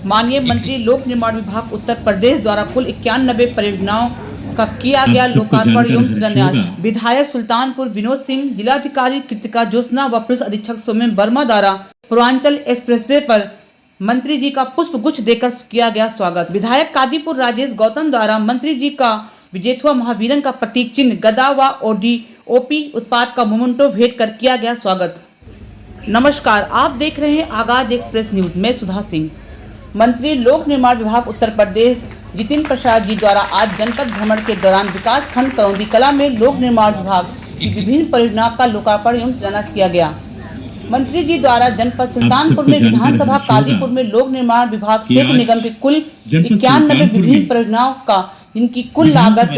माननीय मंत्री लोक निर्माण विभाग उत्तर प्रदेश द्वारा कुल 91 परियोजनाओं का किया गया लोकार्पण एवं शिलान्यास। विधायक सुल्तानपुर विनोद सिंह, जिलाधिकारी कृतिका ज्योत्सना व पुलिस अधीक्षक सोमेन वर्मा द्वारा पूर्वांचल एक्सप्रेसवे पर मंत्री जी का पुष्प गुच्छ देकर किया गया स्वागत। विधायक कादीपुर राजेश गौतम द्वारा मंत्री जी का विजेता महावीरन का प्रतीक चिन्ह गदा व ओडी-ओपी उत्पाद का मोमेंटो भेंट कर किया गया स्वागत। नमस्कार, आप देख रहे हैं आगाज एक्सप्रेस न्यूज। मैं सुधा सिंह। मंत्री लोक निर्माण विभाग उत्तर प्रदेश जितिन प्रसाद जी द्वारा आज जनपद भ्रमण के दौरान विकास खंड करौंदी कला में लोक निर्माण विभाग की विभिन्न परियोजनाओं का लोकार्पण एवं शिलान्यास किया गया। मंत्री जी द्वारा जनपद सुल्तानपुर में विधानसभा कादीपुर में लोक निर्माण विभाग सेतु निगम के कुल 91 विभिन्न परियोजनाओं का जिनकी कुल लागत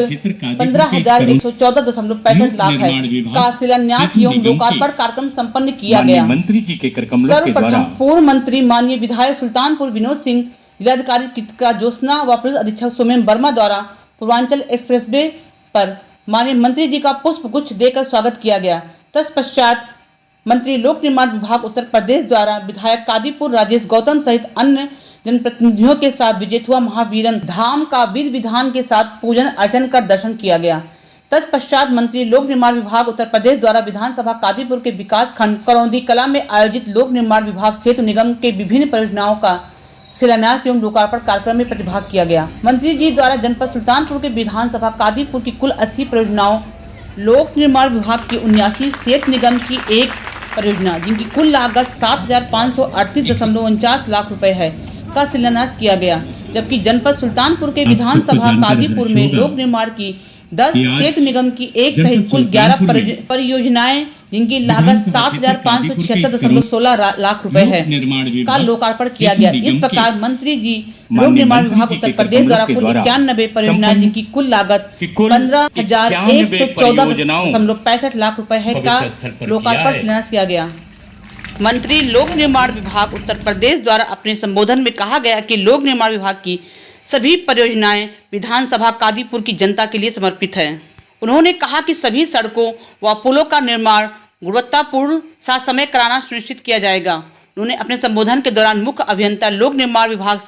15,114.65 लाख है का शिलान्यास एवं लोकार्पण कार्यक्रम संपन्न किया गया। मंत्री जी के सर्वप्रथम पूर्व मंत्री माननीय विधायक सुल्तानपुर विनोद सिंह, जिलाधिकारी कृतिका ज्योत्सना व पुलिस अधीक्षक सोमेन वर्मा द्वारा पूर्वांचल एक्सप्रेसवे पर माननीय मंत्री जी का पुष्प गुच्छ देकर स्वागत किया गया। तत्पश्चात मंत्री लोक निर्माण विभाग उत्तर प्रदेश द्वारा विधायक कादीपुर राजेश गौतम सहित अन्य जनप्रतिनिधियों के साथ विजेता महावीरन धाम का विधि विधान के साथ पूजन अर्चन कर दर्शन किया गया। तत्पश्चात मंत्री लोक निर्माण विभाग उत्तर प्रदेश द्वारा विधानसभा कादीपुर के विकास खंड करौंदी कला में आयोजित लोक निर्माण विभाग सेतु निगम के विभिन्न परियोजनाओं का शिलान्यास एवं लोकार्पण कार्यक्रम में प्रतिभाग किया गया। मंत्री जी द्वारा जनपद सुल्तानपुर के विधानसभा कादीपुर की कुल 80 परियोजनाओं, लोक निर्माण विभाग की 79, सेतु निगम की एक परियोजना जिनकी कुल लागत 7,538.49 लाख रुपए है का शिलान्यास किया गया। जबकि जनपद सुल्तानपुर के विधानसभा कादीपुर में लोक निर्माण की 10, सेतु निगम की एक सहित कुल 11 परियोजनाएं जिनकी लागत 7,576.16 लाख रुपए है का लोकार्पण किया गया। इस प्रकार मंत्री जी लोक निर्माण विभाग उत्तर प्रदेश द्वारा कुल 91 परियोजनाएं जिनकी कुल लागत 15,114.65 लाख रुपए है का लोकार्पण शिलान्यास किया गया। मंत्री लोक निर्माण विभाग उत्तर प्रदेश द्वारा अपने संबोधन में कहा गया कि लोक निर्माण विभाग की सभी परियोजनाएं विधानसभा कादीपुर की जनता के लिए समर्पित है। उन्होंने कहा कि सभी सड़कों व पुलों का निर्माण गुणवत्तापूर्ण साथ समय कराना सुनिश्चित किया जाएगा। उन्होंने अपने संबोधन के दौरान मुख्य अभियंता लोक निर्माण विभाग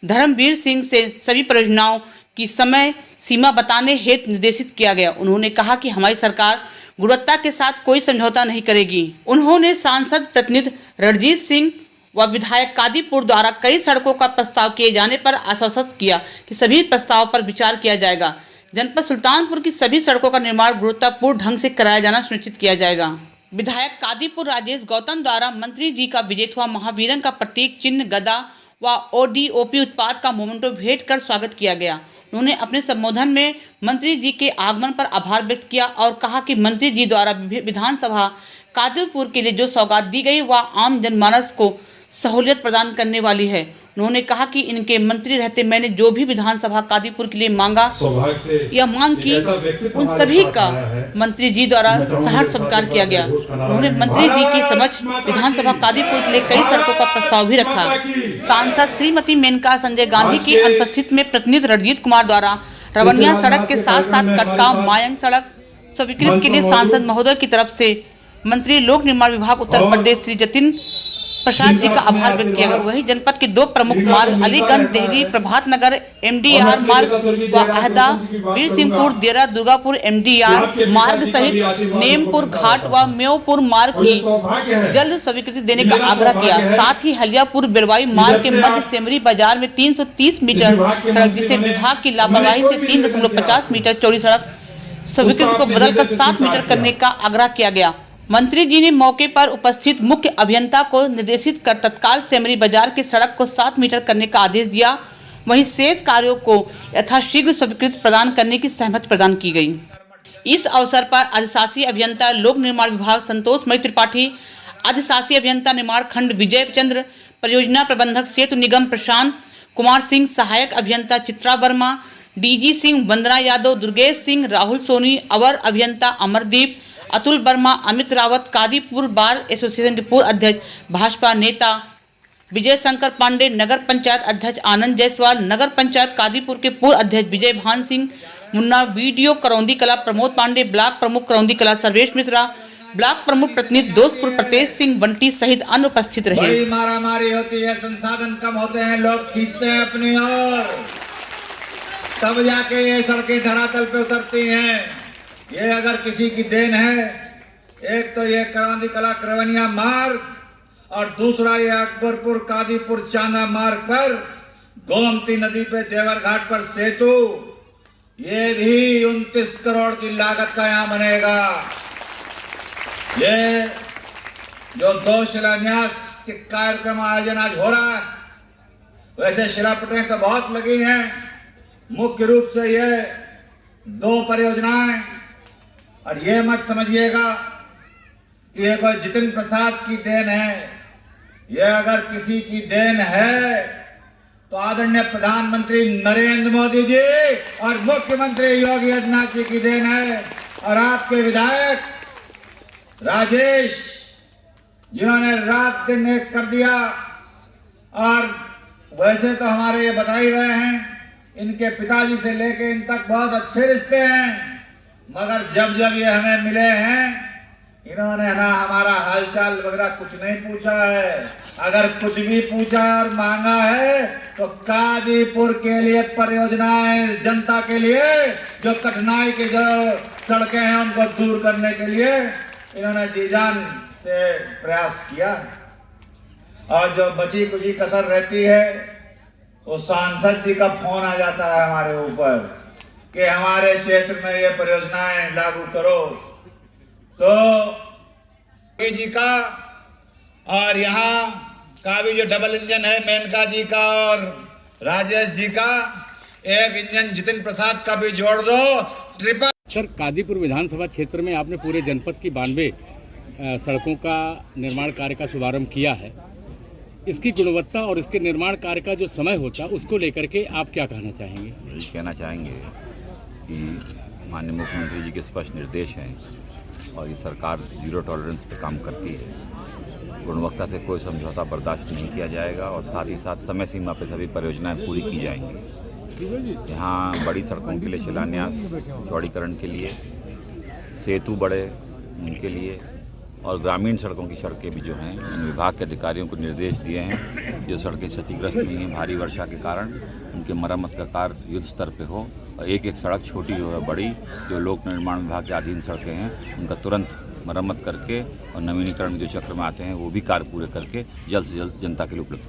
धर्मवीर सिंह से सभी परियोजनाओं की समय सीमा बताने हेतु निर्देशित किया गया। उन्होंने कहा कि हमारी सरकार गुणवत्ता के साथ कोई समझौता नहीं करेगी। उन्होंने सांसद प्रतिनिधि रणजीत सिंह व विधायक कादीपुर द्वारा कई सड़कों का प्रस्ताव किए जाने पर आश्वस्त किया कि सभी प्रस्ताव पर विचार किया जाएगा। जनपद सुल्तानपुर की सभी सड़कों का निर्माण गुणवत्तापूर्ण ढंग से कराया जाना सुनिश्चित किया जाएगा। विधायक कादीपुर राजेश गौतम द्वारा मंत्री जी का विजेता महावीरन का प्रतीक चिन्ह गदा व ओडी-ओपी उत्पाद का मोमेंटो भेंट कर स्वागत किया गया। उन्होंने अपने संबोधन में मंत्री जी के आगमन पर आभार व्यक्त किया और कहा कि मंत्री जी द्वारा विधानसभा कादीपुर के लिए जो सौगात दी गई वह आम जनमानस को सहूलियत प्रदान करने वाली है। उन्होंने कहा कि इनके मंत्री रहते मैंने जो भी विधानसभा कादीपुर के लिए मांगा या मांग की उन सभी का मंत्री जी द्वारा सहर्ष स्वीकार किया गया। उन्होंने मंत्री जी के समक्ष विधानसभा कादीपुर के लिए कई सड़कों का प्रस्ताव भी रखा। सांसद श्रीमती मेनका संजय गांधी की अनुपस्थित में प्रतिनिधि रणजीत कुमार द्वारा रवनिया सड़क के साथ साथ कटका मायंग सड़क स्वीकृत के लिए सांसद महोदय की तरफ से मंत्री लोक निर्माण विभाग उत्तर प्रदेश श्री जितिन प्रसाद जी का आभार व्यक्त किया गया। वही जनपद के 2 प्रमुख मार्ग अलीगंज देहरी प्रभात नगर MDR मार्ग व अहदा वीर सिंहपुर देरा दुर्गापुर MDR मार्ग सहित नेमपुर घाट व मेवपुर मार्ग की जल्द स्वीकृति देने का आग्रह किया। साथ ही हलियापुर बेरवाई मार्ग के मध्य सेमरी बाजार में 330 मीटर सड़क जिसे विभाग की लापरवाही से 3.50 मीटर चौड़ी सड़क स्वीकृति को बदलकर 7 मीटर करने का आग्रह किया गया। मंत्री जी ने मौके पर उपस्थित मुख्य अभियंता को निर्देशित कर तत्काल सेमरी बाजार की सड़क को 7 मीटर करने का आदेश दिया। वहीं शेष कार्यों को यथाशीघ्र स्वीकृति प्रदान करने की सहमति प्रदान की गई। इस अवसर पर अधिशासी अभियंता लोक निर्माण विभाग संतोषमयी त्रिपाठी, अधिशासी अभियंता निर्माण खंड विजय चंद्र, परियोजना प्रबंधक सेतु निगम प्रशांत कुमार सिंह, सहायक अभियंता चित्रा वर्मा, DG सिंह, वंदना यादव, दुर्गेश सिंह, राहुल सोनी, अवर अभियंता अमरदीप, अतुल वर्मा, अमित रावत, कादीपुर बार एसोसिएशन के पूर्व अध्यक्ष भाजपा नेता विजय शंकर पांडे, नगर पंचायत अध्यक्ष आनंद जायसवाल, नगर पंचायत कादीपुर के पूर्व अध्यक्ष विजय भान सिंह मुन्ना, वीडियो करौंदी कला प्रमोद पांडे, ब्लॉक प्रमुख करौंदी कला सर्वेश मिश्रा, ब्लॉक प्रमुख प्रतिनिधि दोस्तपुर प्रतेश सिंह बंटी सहित अन्य उपस्थित रहे। बड़ी मारामारी होती है, संसाधन कम होते हैं, लोग खींचते हैं अपनी ओर, तब जाके ये सड़कें धरातल पे उतरती हैं। ये अगर किसी की देन है, एक तो ये क्रांति कला करवनिया मार्ग और दूसरा ये अकबरपुर कादीपुर चाना मार्ग पर गोमती नदी पे देवर घाट पर सेतु, ये भी 29 करोड़ की लागत का यहाँ बनेगा। ये जो 2 शिलान्यास के कार्यक्रम आयोजन आज हो रहा है, वैसे शिलापटें तो बहुत लगी हैं, मुख्य रूप से ये 2 परियोजनाएं। और ये मत समझिएगा कि ये कोई जितिन प्रसाद की देन है। ये अगर किसी की देन है तो आदरणीय प्रधानमंत्री नरेंद्र मोदी जी और मुख्यमंत्री योगी आदित्यनाथ जी की देन है, और आपके विधायक राजेश जिन्होंने रात दिन एक कर दिया। और वैसे तो हमारे ये बता ही रहे हैं, इनके पिताजी से लेके इन तक बहुत अच्छे रिश्ते हैं, मगर जब जब ये हमें मिले हैं, इन्होंने ना हमारा हालचाल वगैरह कुछ नहीं पूछा है। अगर कुछ भी पूछा और मांगा है तो कादीपुर के लिए परियोजनाएं, जनता के लिए जो कठिनाई के जो सड़कें हैं उनको दूर करने के लिए इन्होंने जी जान से प्रयास किया। और जो बची कुची कसर रहती है, वो सांसद जी का फोन आ जाता है हमारे ऊपर कि हमारे क्षेत्र में ये परियोजनाएं लागू करो। तो जी का और यहाँ का भी जो डबल इंजन है, मेनका जी का और राजेश जी का, एक इंजन जितिन प्रसाद का भी जोड़ दो, ट्रिपल। सर, कादीपुर विधानसभा क्षेत्र में आपने पूरे जनपद की 92 सड़कों का निर्माण कार्य का शुभारंभ किया है। इसकी गुणवत्ता और इसके निर्माण कार्य का जो समय होता है उसको लेकर के आप क्या कहना चाहेंगे? यही कहना चाहेंगे कि माननीय मुख्यमंत्री जी के स्पष्ट निर्देश हैं और ये सरकार जीरो टॉलरेंस पे काम करती है। गुणवत्ता से कोई समझौता बर्दाश्त नहीं किया जाएगा और साथ ही साथ समय सीमा पे सभी परियोजनाएं पूरी की जाएंगी। यहाँ बड़ी सड़कों के लिए शिलान्यास, चौड़ीकरण के लिए, सेतु बड़े उनके लिए, और ग्रामीण सड़कों की सड़कें भी जो हैं, इन विभाग के अधिकारियों को निर्देश दिए हैं जो सड़कें क्षतिग्रस्त हुई हैं भारी वर्षा के कारण, उनके मरम्मत का कार्य युद्ध स्तर पे हो और एक एक सड़क छोटी हो या बड़ी जो लोक निर्माण विभाग के अधीन सड़कें हैं उनका तुरंत मरम्मत करके और नवीनीकरण जो चक्र में आते हैं वो भी कार्य पूरे करके जल्द से जल्द जनता के लिए उपलब्ध